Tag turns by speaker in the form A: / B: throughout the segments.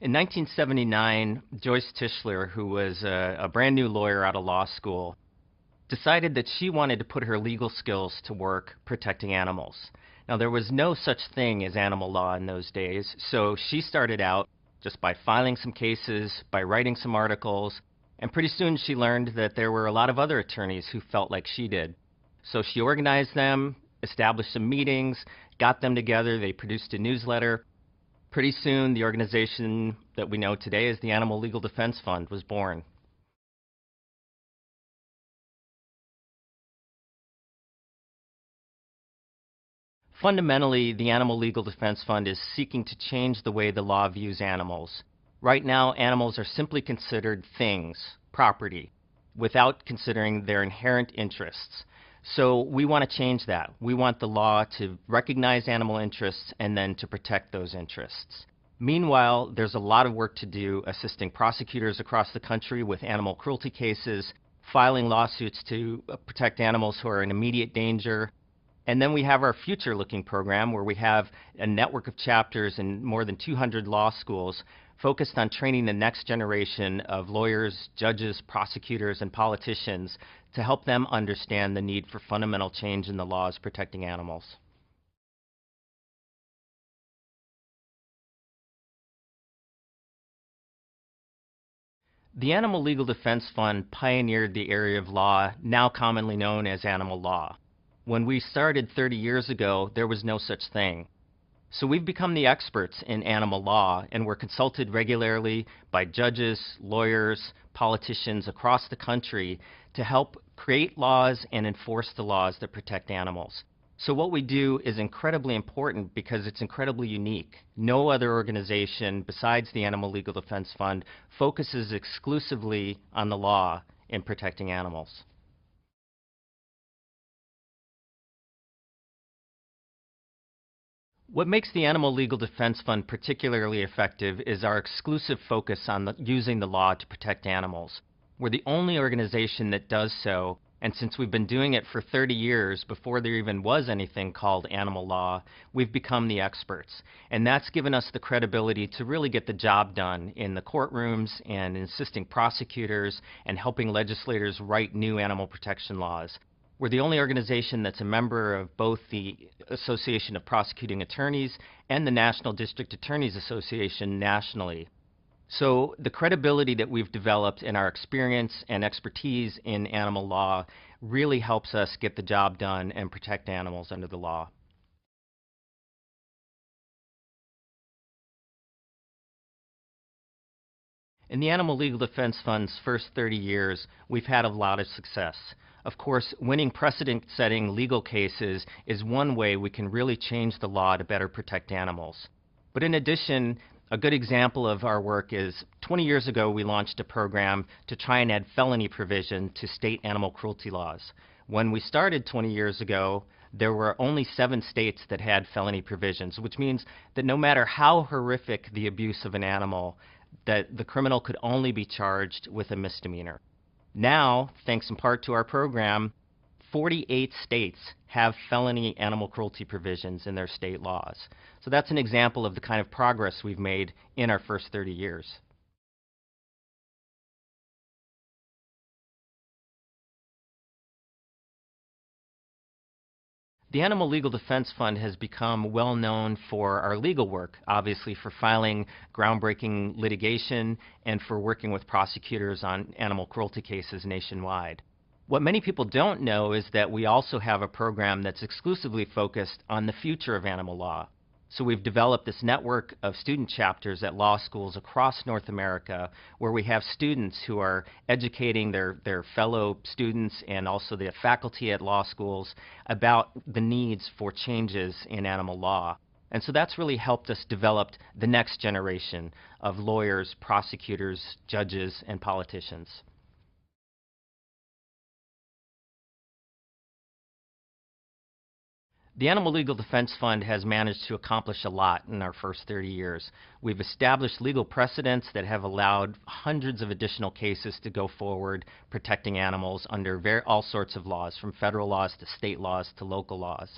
A: In 1979, Joyce Tischler, who was a brand new lawyer out of law school, decided that she wanted to put her legal skills to work protecting animals. Now, there was no such thing as animal law in those days, so she started out just by filing some cases, by writing some articles, and pretty soon she learned that there were a lot of other attorneys who felt like she did. So she organized them, established some meetings, got them together, they produced a newsletter. Pretty soon, the organization that we know today as the Animal Legal Defense Fund was born. Fundamentally, the Animal Legal Defense Fund is seeking to change the way the law views animals. Right now, animals are simply considered things, property, without considering their inherent interests. So we want to change that. We want the law to recognize animal interests and then to protect those interests. Meanwhile, there's a lot of work to do assisting prosecutors across the country with animal cruelty cases, filing lawsuits to protect animals who are in immediate danger. And then we have our future looking program where we have a network of chapters in more than 200 law schools focused on training the next generation of lawyers, judges, prosecutors, and politicians to help them understand the need for fundamental change in the laws protecting animals. The Animal Legal Defense Fund pioneered the area of law now commonly known as animal law. When we started 30 years ago, there was no such thing. So we've become the experts in animal law, and we're consulted regularly by judges, lawyers, politicians across the country to help create laws and enforce the laws that protect animals. So what we do is incredibly important because it's incredibly unique. No other organization besides the Animal Legal Defense Fund focuses exclusively on the law in protecting animals. What makes the Animal Legal Defense Fund particularly effective is our exclusive focus on using the law to protect animals. We're the only organization that does so, and since we've been doing it for 30 years, before there even was anything called animal law, we've become the experts. And that's given us the credibility to really get the job done in the courtrooms and in assisting prosecutors and helping legislators write new animal protection laws. We're the only organization that's a member of both the Association of Prosecuting Attorneys and the National District Attorneys Association nationally. So the credibility that we've developed in our experience and expertise in animal law really helps us get the job done and protect animals under the law. In the Animal Legal Defense Fund's first 30 years, we've had a lot of success. Of course, winning precedent-setting legal cases is one way we can really change the law to better protect animals. But in addition, a good example of our work is 20 years ago we launched a program to try and add felony provision to state animal cruelty laws. When we started 20 years ago, there were only 7 states that had felony provisions, which means that no matter how horrific the abuse of an animal, that the criminal could only be charged with a misdemeanor. Now, thanks in part to our program, 48 states have felony animal cruelty provisions in their state laws. So that's an example of the kind of progress we've made in our first 30 years. The Animal Legal Defense Fund has become well known for our legal work, obviously for filing groundbreaking litigation and for working with prosecutors on animal cruelty cases nationwide. What many people don't know is that we also have a program that's exclusively focused on the future of animal law. So we've developed this network of student chapters at law schools across North America where we have students who are educating their fellow students and also the faculty at law schools about the needs for changes in animal law. And so that's really helped us develop the next generation of lawyers, prosecutors, judges, and politicians. The Animal Legal Defense Fund has managed to accomplish a lot in our first 30 years. We've established legal precedents that have allowed hundreds of additional cases to go forward protecting animals under all sorts of laws, from federal laws to state laws to local laws.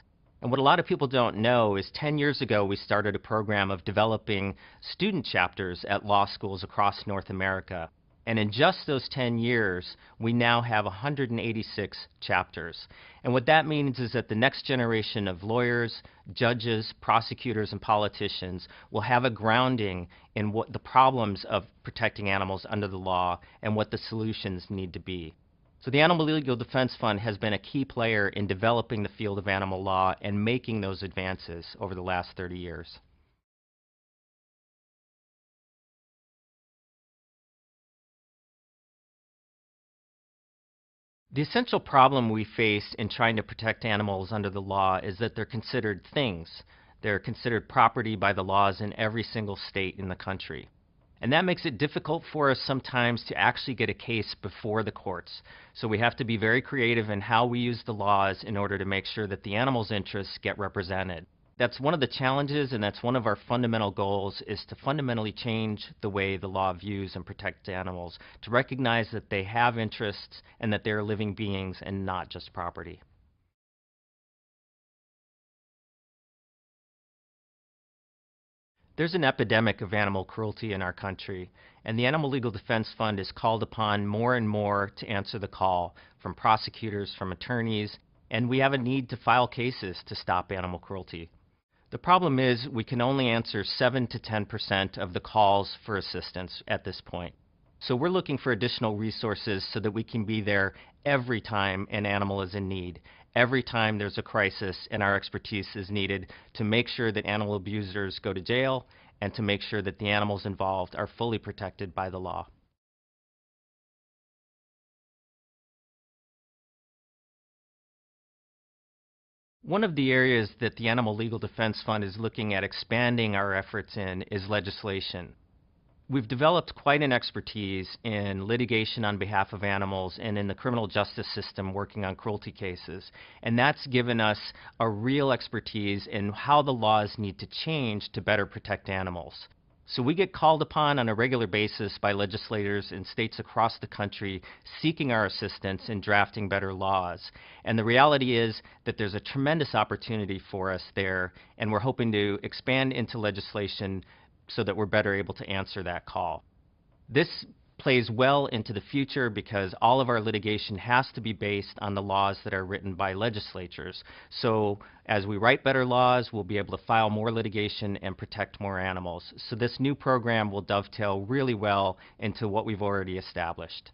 A: And what a lot of people don't know is 10 years ago we started a program of developing student chapters at law schools across North America. And in just those 10 years, we now have 186 chapters. And what that means is that the next generation of lawyers, judges, prosecutors, and politicians will have a grounding in what the problems of protecting animals under the law and what the solutions need to be. So the Animal Legal Defense Fund has been a key player in developing the field of animal law and making those advances over the last 30 years. The essential problem we face in trying to protect animals under the law is that they're considered things. They're considered property by the laws in every single state in the country. And that makes it difficult for us sometimes to actually get a case before the courts. So we have to be very creative in how we use the laws in order to make sure that the animal's interests get represented. That's one of the challenges, and that's one of our fundamental goals, is to fundamentally change the way the law views and protects animals, to recognize that they have interests and that they're living beings and not just property. There's an epidemic of animal cruelty in our country, and the Animal Legal Defense Fund is called upon more and more to answer the call from prosecutors, from attorneys, and we have a need to file cases to stop animal cruelty. The problem is we can only answer 7 to 10% of the calls for assistance at this point. So we're looking for additional resources so that we can be there every time an animal is in need, every time there's a crisis, and our expertise is needed to make sure that animal abusers go to jail and to make sure that the animals involved are fully protected by the law. One of the areas that the Animal Legal Defense Fund is looking at expanding our efforts in is legislation. We've developed quite an expertise in litigation on behalf of animals and in the criminal justice system working on cruelty cases. And that's given us a real expertise in how the laws need to change to better protect animals. So we get called upon on a regular basis by legislators in states across the country seeking our assistance in drafting better laws. And the reality is that there's a tremendous opportunity for us there, and we're hoping to expand into legislation so that we're better able to answer that call. This plays well into the future because all of our litigation has to be based on the laws that are written by legislatures. So as we write better laws, we'll be able to file more litigation and protect more animals. So this new program will dovetail really well into what we've already established.